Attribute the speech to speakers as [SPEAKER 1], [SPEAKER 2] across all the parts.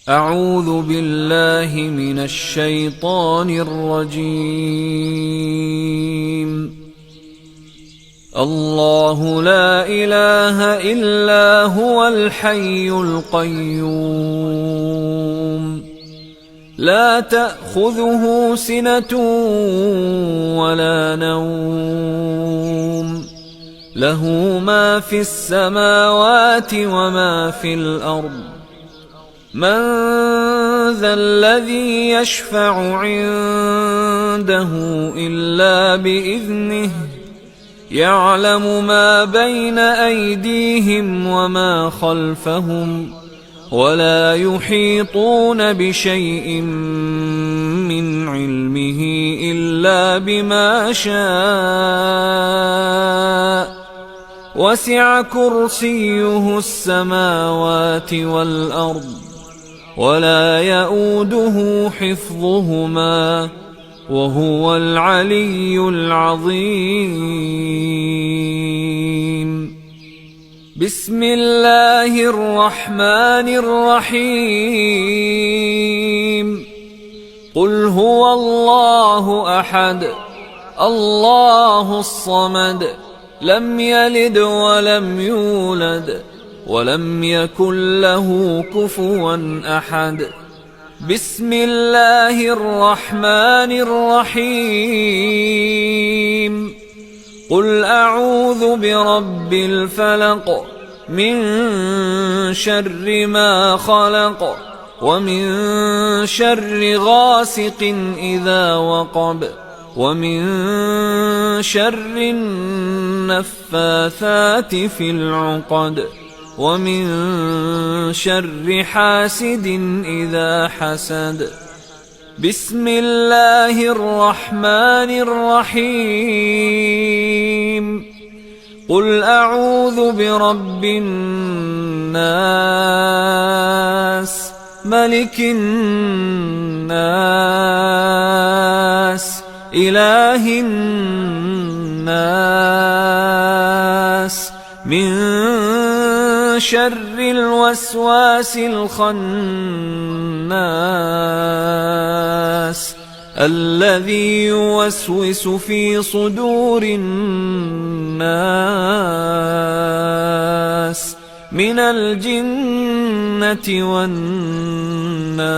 [SPEAKER 1] أعوذ بالله من الشيطان الرجيم. الله لا إله إلا هو الحي القيوم، لا تأخذه سنة ولا نوم، له ما في السماوات وما في الأرض. من ذا الذي يشفع عنده إلا بإذنه، يعلم ما بين أيديهم وما خلفهم، ولا يحيطون بشيء من علمه إلا بما شاء. وسع كرسيه السماوات والأرض، ولا يئوده حفظهما، وهو العلي العظيم. بسم الله الرحمن الرحيم. قل هو الله أحد، الله الصمد، لم يلد ولم يولد ولم يكن له كفوا أحد. بسم الله الرحمن الرحيم. قل أعوذ برب الفلق، من شر ما خلق، ومن شر غاسق إذا وقب، ومن شر النفاثات في العقد، ومن شر حاسد إذا حسد. بسم الله الرحمن الرحيم. قل أعوذ برب الناس، ملك الناس، إله الناس، من شر الوسواس الخناس، الذي يوسوس في صدور الناس، من الجنة والناس.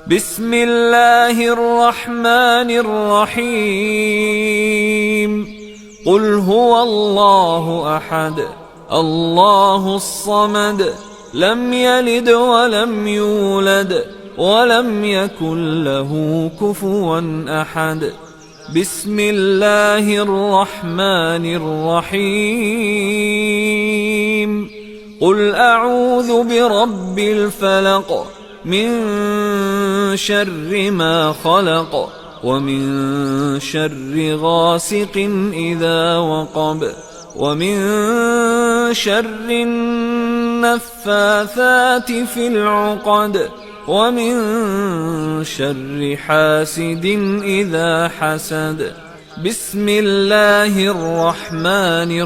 [SPEAKER 1] بسم الله الرحمن الرحيم. قل هو الله أحد، الله الصمد، لم يلد ولم يولد ولم يكن له كفوا أحد. بسم الله الرحمن الرحيم. قل أعوذ برب الفلق، من شر ما خلق، ومن شر غاسق إذا وقب، ومن شر النفاثات في العقد، ومن شر حاسد إذا حسد. بسم الله الرحمن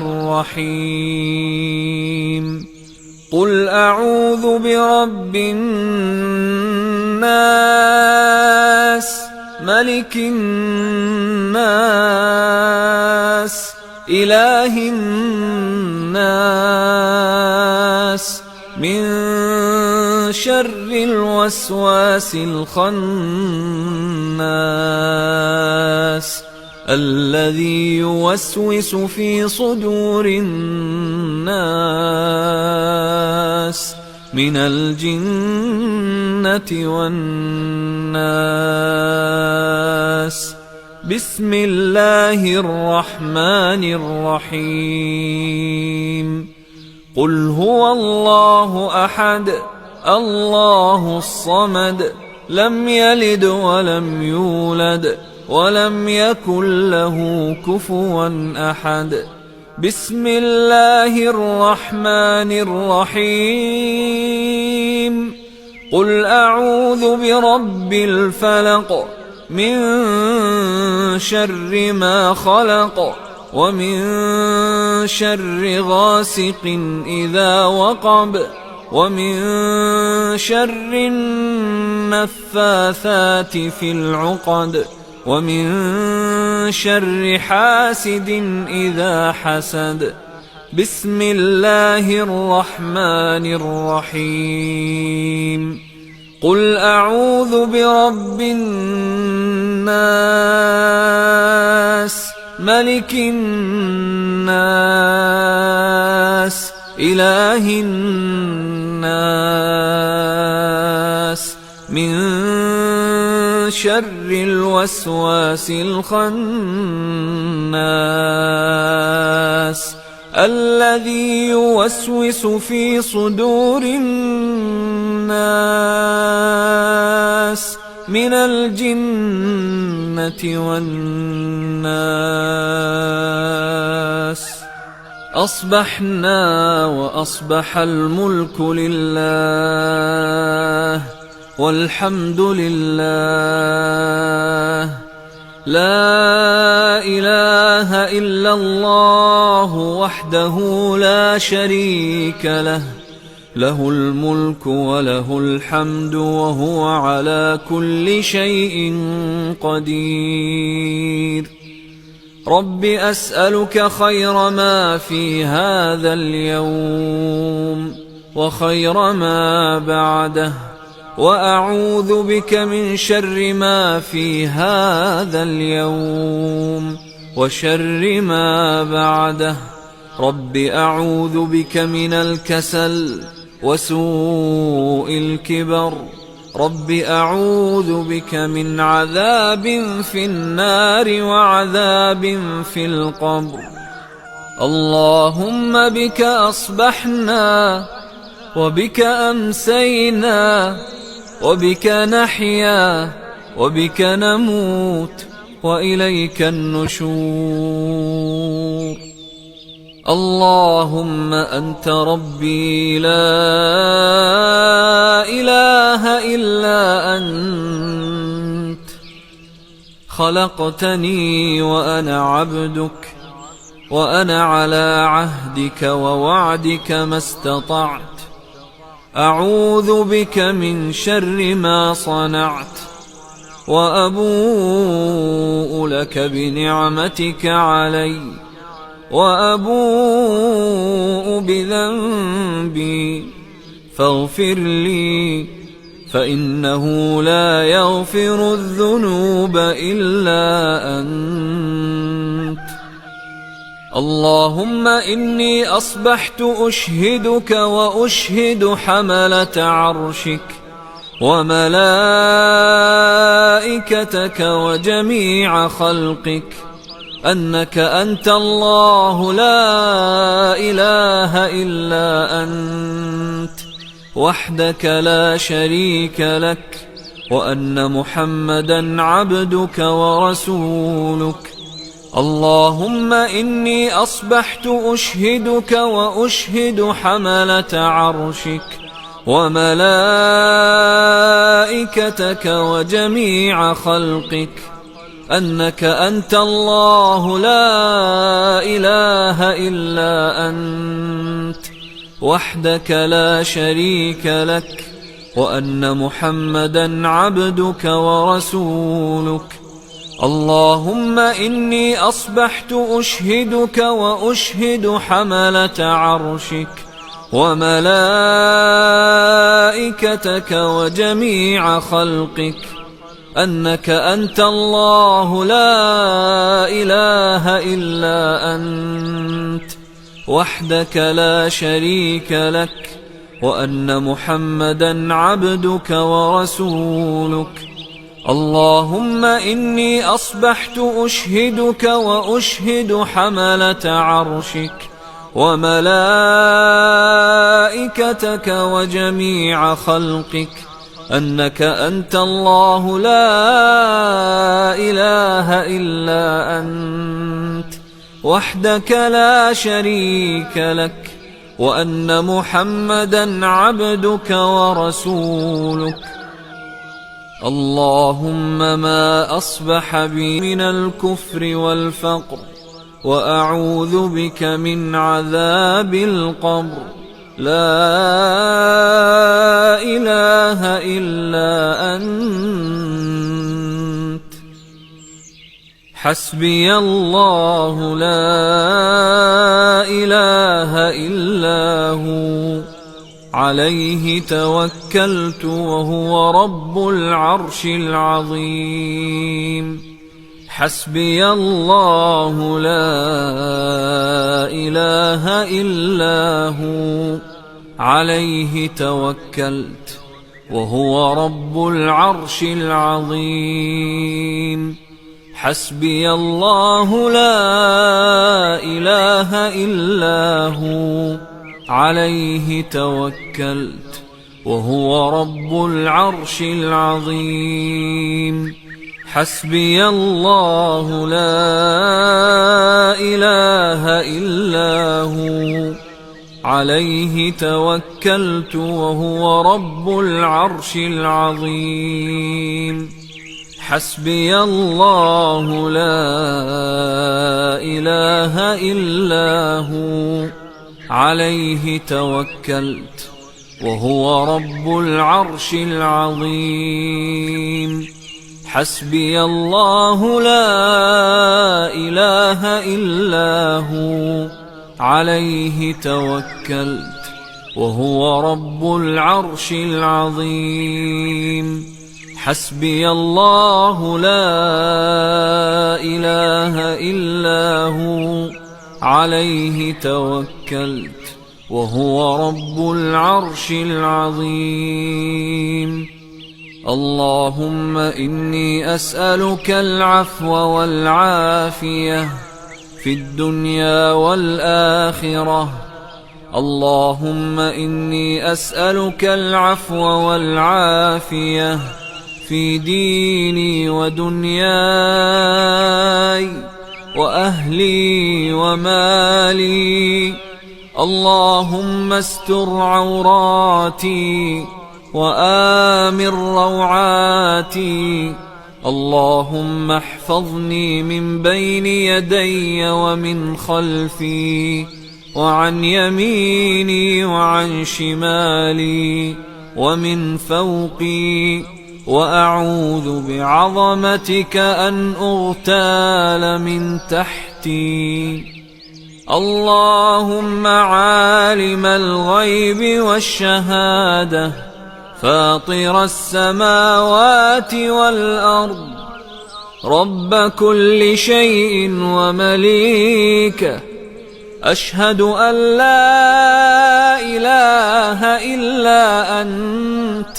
[SPEAKER 1] الرحيم. قل أعوذ برب الناس، ملك الناس، إله الناس، من شر الوسواس الخناس، الذي يوسوس في صدور الناس، من الجنة والناس. بسم الله الرحمن الرحيم. قل هو الله أحد، الله الصمد، لم يلد ولم يولد ولم يكن له كفوا أحد. بسم الله الرحمن الرحيم. قل أعوذ برب الفلق، من شر ما خلق، ومن شر غاسق إذا وقب، ومن شر النفاثات في العقد ومن شر حاسد إذا حسد. بسم الله الرحمن الرحيم. قل أعوذ برب الناس ملك الناس إله الناس من شر الوسواس الخناس الذي يوسوس في صدور الناس من الجنة والناس. أصبحنا وأصبح الملك لله والحمد لله لا إله إلا الله وحده لا شريك له له الملك وله الحمد وهو على كل شيء قدير. رب أسألك خير ما في هذا اليوم وخير ما بعده، وأعوذ بك من شر ما في هذا اليوم وشر ما بعده. رب أعوذ بك من الكسل وسوء الكبر. رب أعوذ بك من عذاب في النار وعذاب في القبر. اللهم بك أصبحنا وبك أمسينا وبك نحيا وبك نموت وإليك النشور. اللهم أنت ربي لا إله إلا أنت، خلقتني وأنا عبدك، وأنا على عهدك ووعدك ما استطعت. أعوذ بك من شر ما صنعت، وأبوء لك بنعمتك علي، وأبوء بذنبي، فاغفر لي فإنه لا يغفر الذنوب إلا أنت. اللهم إني أصبحت أشهدك وأشهد حملة عرشك وملائكتك وجميع خلقك أنك أنت الله لا إله إلا أنت وحدك لا شريك لك، وأن محمدا عبدك ورسولك. اللهم إني أصبحت أشهدك وأشهد حملة عرشك وملائكتك وجميع خلقك أنك أنت الله لا إله إلا أنت وحدك لا شريك لك، وأن محمدا عبدك ورسولك. اللهم إني أصبحت أشهدك وأشهد حملة عرشك وملائكتك وجميع خلقك أنك أنت الله لا إله إلا أنت وحدك لا شريك لك، وأن محمدا عبدك ورسولك. اللهم إني أصبحت أشهدك وأشهد حملة عرشك وملائكتك وجميع خلقك أنك أنت الله لا إله إلا أنت وحدك لا شريك لك، وأن محمدا عبدك ورسولك. اللهم ما أصبح بي من الكفر والفقر، وأعوذ بك من عذاب القبر. لا حسبي الله لا إله إلا هو عليه توكلت وهو رب العرش العظيم. حسبي الله لا إله إلا هو عليه توكلت وهو رب العرش العظيم. حسبي الله لا إله إلا هو عليه توكلت وهو رب العرش العظيم. حسبي الله لا إله إلا هو عليه توكلت وهو رب العرش العظيم. حسبي الله لا إله إلا هو عليه توكلت وهو رب العرش العظيم. حسبي الله لا إله إلا هو عليه توكلت وهو رب العرش العظيم. حسبي الله لا إله إلا هو عليه توكلت وهو رب العرش العظيم. اللهم إني أسألك العفو والعافية في الدنيا والآخرة. اللهم إني أسألك العفو والعافية في ديني ودنياي وأهلي ومالي. اللهم استر عوراتي وآمن روعاتي. اللهم احفظني من بين يدي ومن خلفي وعن يميني وعن شمالي ومن فوقي، وأعوذ بعظمتك أن أغتال من تحتي. اللهم عالم الغيب والشهادة فاطر السماوات والأرض، رب كل شيء ومليكه، أشهد أن لا إله إلا أنت،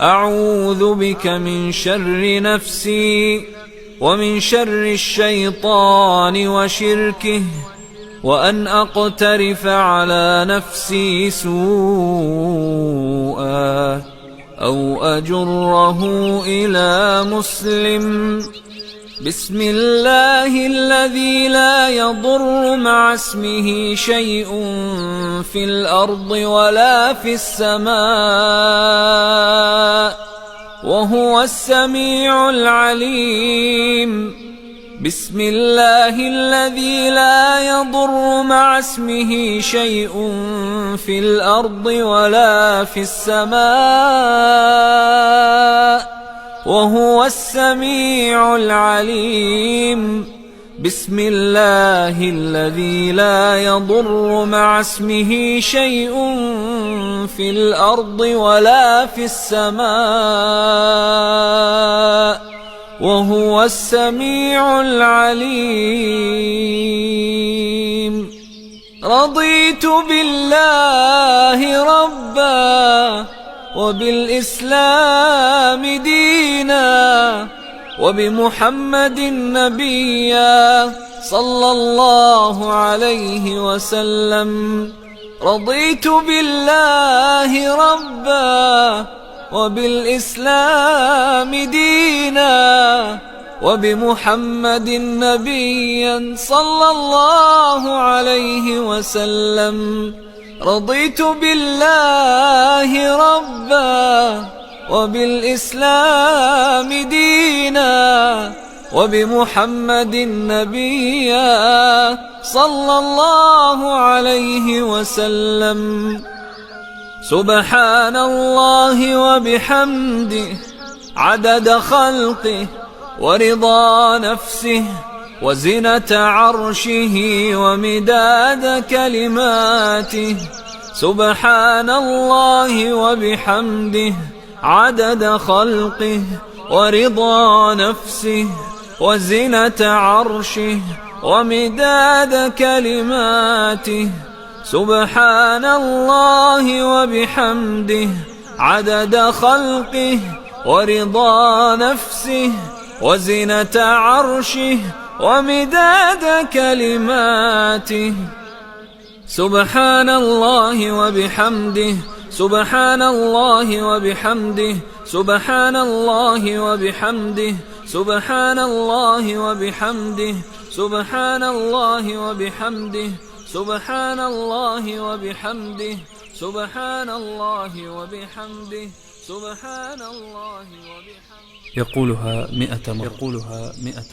[SPEAKER 1] أعوذ بك من شر نفسي ومن شر الشيطان وشركه، وأن أقترف على نفسي سوءا أو أجره إلى مسلم. بسم الله الذي لا يضر مع اسمه شيء في الأرض ولا في السماء، وهو السميع العليم. بسم الله الذي لا يضر مع اسمه شيء في الأرض ولا في السماء، وهو السميع العليم. بسم الله الذي لا يضر مع اسمه شيء في الأرض ولا في السماء، وهو السميع العليم. رضيت بالله ربا وبالإسلام دينا وبمحمد نبيا صلى الله عليه وسلم. رضيت بالله ربا وبالإسلام دينا وبمحمد نبيا صلى الله عليه وسلم. رضيت بالله ربا وبالإسلام دينا وبمحمد نبيا صلى الله عليه وسلم. سبحان الله وبحمده عدد خلقه ورضا نفسه وزنة عرشه ومداد كلماته. سبحان الله وبحمده عدد خلقه ورضا نفسه وزنة عرشه ومداد كلماته. سبحان الله وبحمده عدد خلقه ورضا نفسه وزنة عرشه ومداد كلماته. سبحان الله وبحمده سبحان الله وبحمده سبحان الله وبحمده سبحان الله وبحمده سبحان الله وبحمده سبحان الله وبحمده سبحان الله وبحمده سبحان الله وبحمده.
[SPEAKER 2] يقولها 100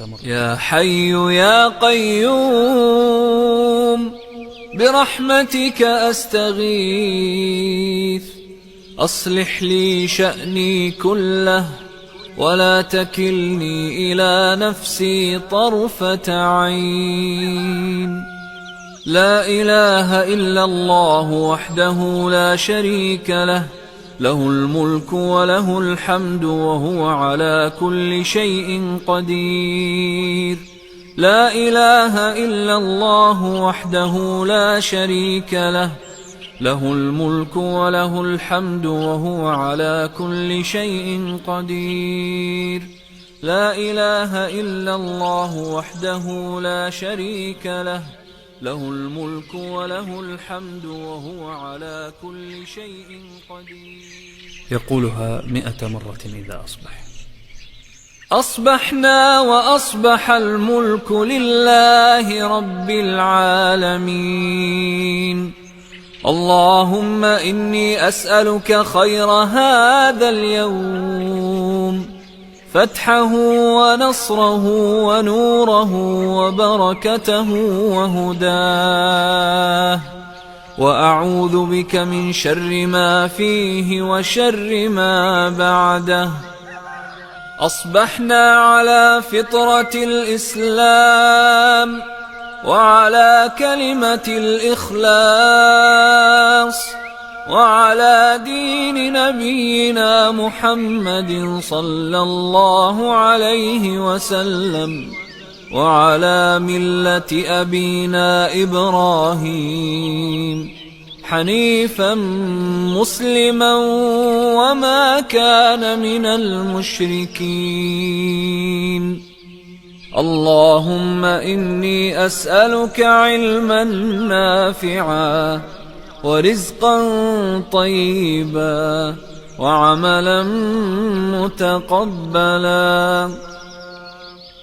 [SPEAKER 2] مرة.
[SPEAKER 1] يا حي يا قيوم برحمتك أستغيث، أصلح لي شأني كله ولا تكلني إلى نفسي طرفة عين. لا إله إلا الله وحده لا شريك له، له الملك وله الحمد وهو على كل شيء قدير. لا إله إلا الله وحده لا شريك له، له الملك وله الحمد وهو على كل شيء قدير. لا إله إلا الله وحده لا شريك له، له الملك وله الحمد وهو على كل شيء قدير.
[SPEAKER 2] يقولها 100 مرة إذا أصبح.
[SPEAKER 1] أصبحنا وأصبح الملك لله رب العالمين. اللهم إني أسألك خير هذا اليوم، فتحه ونصره ونوره وبركته وهداه، وأعوذ بك من شر ما فيه وشر ما بعده. أصبحنا على فطرة الإسلام وعلى كلمة الإخلاص وعلى دين نبينا محمد صلى الله عليه وسلم وعلى ملة أبينا إبراهيم حنيفا مسلما وما كان من المشركين. اللهم إني أسألك علما نافعا ورزقا طيبا وعملا متقبلا.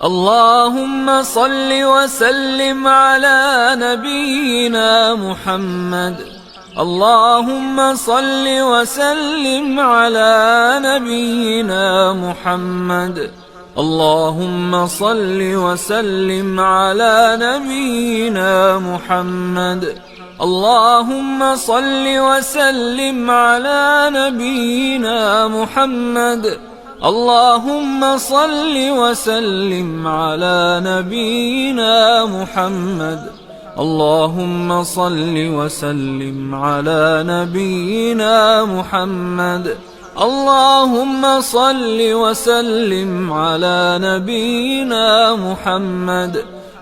[SPEAKER 1] اللهم صل وسلم على نبينا محمد. اللهم صل وسلم على نبينا محمد. اللهم صل وسلم على نبينا محمد. اللهم صل وسلم على نبينا محمد. اللهم صل وسلم على نبينا محمد. اللهم صل وسلم على نبينا محمد. اللهم صل وسلم على نبينا محمد.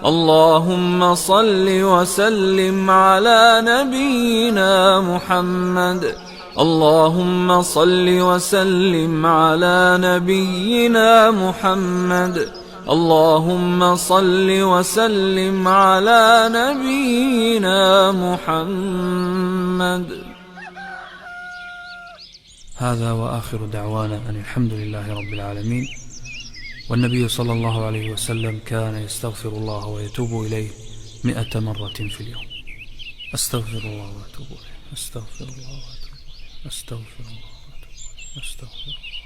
[SPEAKER 1] اللهم صل وسلم على نبينا محمد. اللهم صل وسلم على نبينا محمد. اللهم صل وسلم على نبينا محمد.
[SPEAKER 2] هذا وآخر دعوانا أن الحمد لله رب العالمين. والنبي صلى الله عليه وسلم كان يستغفر الله ويتوب إليه 100 مرة في اليوم. أستغفر الله وأتوب إليه، أستغفر الله وأتوب إليه، أستغفر الله وأتوب إليه، أستغفر الله.